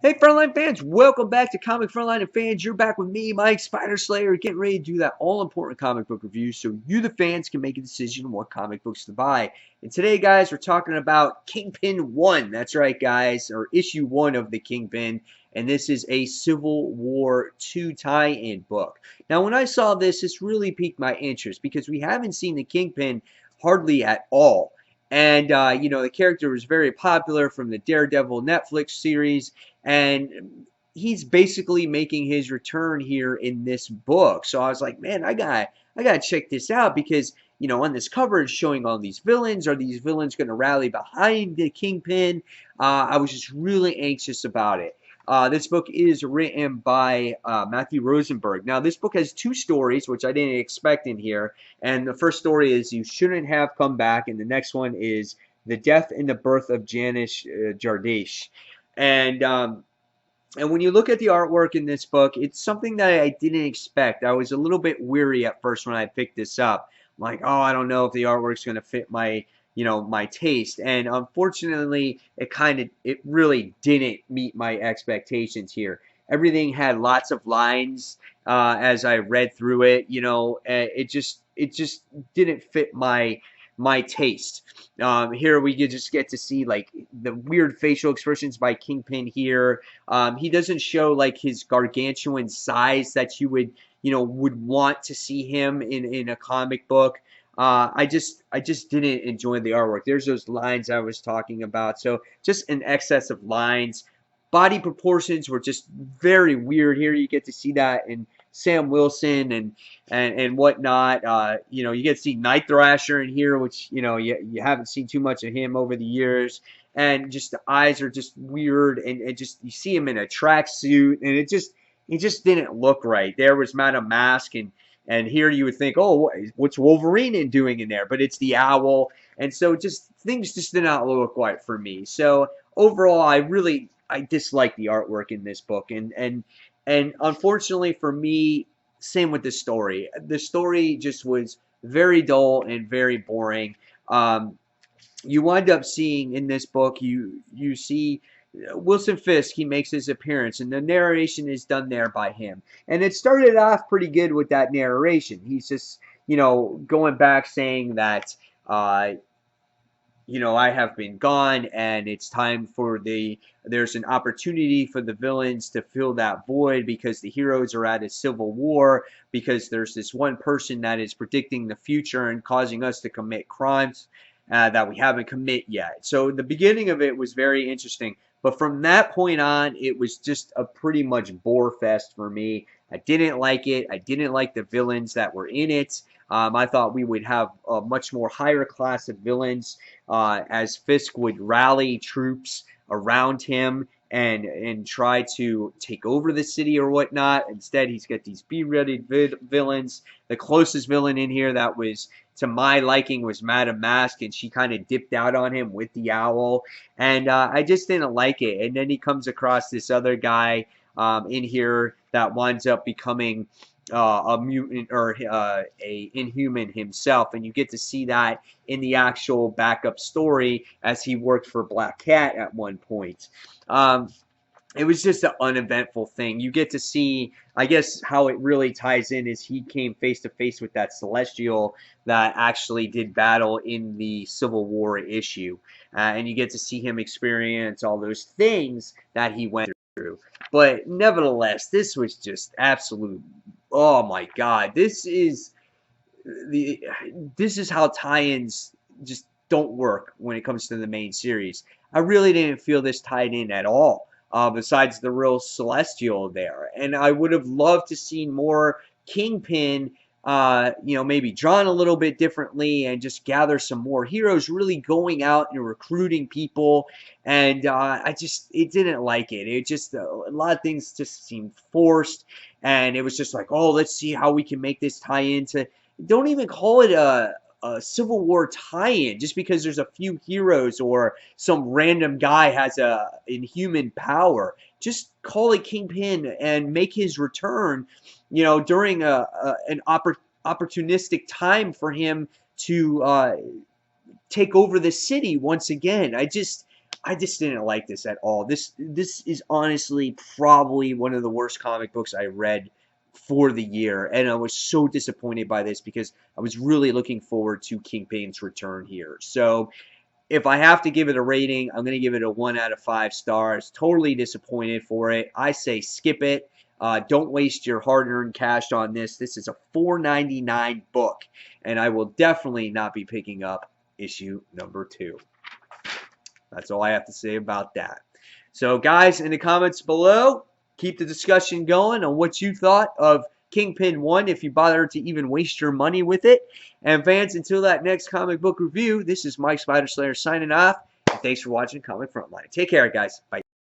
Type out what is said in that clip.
Hey, Frontline fans, welcome back to Comic Frontline and fans. You're back with me, Mike Spider Slayer, getting ready to do that all-important comic book review so you, the fans, can make a decision on what comic books to buy. And today, guys, we're talking about Kingpin 1. That's right, guys, or issue 1 of the Kingpin. And this is a Civil War II tie-in book. Now, when I saw this really piqued my interest because we haven't seen the Kingpin hardly at all. And, the character was very popular from the Daredevil Netflix series, and he's basically making his return here in this book. So I was like, man, I gotta check this out because on this cover it's showing all these villains. Are these villains going to rally behind the Kingpin? I was just really anxious about it. This book is written by Matthew Rosenberg. Now, this book has two stories, which I didn't expect in here. And the first story is You Shouldn't Have Come Back, and the next one is The Death and the Birth of Janice Jardish. And when you look at the artwork in this book, it's something that I didn't expect. I was a little bit weary at first when I picked this up. I'm like, oh, I don't know if the artwork's going to fit my taste. And unfortunately, it really didn't meet my expectations here. Everything had lots of lines as I read through it. It just didn't fit my taste. Here we just get to see like the weird facial expressions by Kingpin here. He doesn't show like his gargantuan size that you would want to see him in a comic book. I just didn't enjoy the artwork. There's those lines I was talking about. So just an excess of lines. Body proportions were just very weird here. You get to see that in Sam Wilson and whatnot. You get to see Night Thrasher in here, which you haven't seen too much of him over the years. And just the eyes are just weird, and just you see him in a tracksuit, and it just didn't look right. There was Madame Mask, and here you would think, oh, what's Wolverine doing in there? But it's the owl, and so things just did not look right for me. So overall, I dislike the artwork in this book, and unfortunately for me, same with the story. The story just was very dull and very boring. You wind up seeing in this book, you see Wilson Fisk. He makes his appearance, and the narration is done there by him. And it started off pretty good with that narration. He's just going back saying that. I have been gone, and it's time for there's an opportunity for the villains to fill that void because the heroes are at a civil war, because there's this one person that is predicting the future and causing us to commit crimes that we haven't commit yet. So the beginning of it was very interesting, but from that point on, it was just a pretty much bore fest for me. I didn't like it. I didn't like the villains that were in it. I thought we would have a much more higher class of villains as Fisk would rally troops around him and try to take over the city or whatnot. Instead, he's got these B-rated villains. The closest villain in here that was to my liking was Madame Mask, and she kind of dipped out on him with the owl. And I just didn't like it. And then he comes across this other guy in here that winds up becoming a mutant or a Inhuman himself, and you get to see that in the actual backup story as he worked for Black Cat at one point. It was just an uneventful thing. You get to see, I guess, how it really ties in is he came face to face with that Celestial that actually did battle in the Civil War issue, and you get to see him experience all those things that he went through. But nevertheless, this was just absolute. Oh my God, this is how tie-ins just don't work when it comes to the main series. I really didn't feel this tied in at all. Besides the real Celestial there, and I would have loved to see more Kingpin. Maybe drawn a little bit differently and just gather some more heroes, really going out and recruiting people. And it didn't like it. It just, a lot of things just seemed forced. And it was just like, oh, let's see how we can make this tie into, don't even call it a Civil War tie-in just because there's a few heroes or some random guy has a inhuman power. Just call it Kingpin and make his return, during an opportunistic time for him to take over the city once again. I just didn't like this at all. This is honestly probably one of the worst comic books I read for the year, and I was so disappointed by this because I was really looking forward to Kingpin's return here. So if I have to give it a rating, I'm going to give it a 1 out of 5 stars. Totally disappointed for it. I say skip it. Don't waste your hard-earned cash on this. This is a $4.99 book, and I will definitely not be picking up issue number 2. That's all I have to say about that. So, guys, in the comments below, keep the discussion going on what you thought of Kingpin 1, if you bothered to even waste your money with it. And fans, until that next comic book review, this is Mike Spider Slayer signing off. And thanks for watching Comic Frontline. Take care, guys. Bye.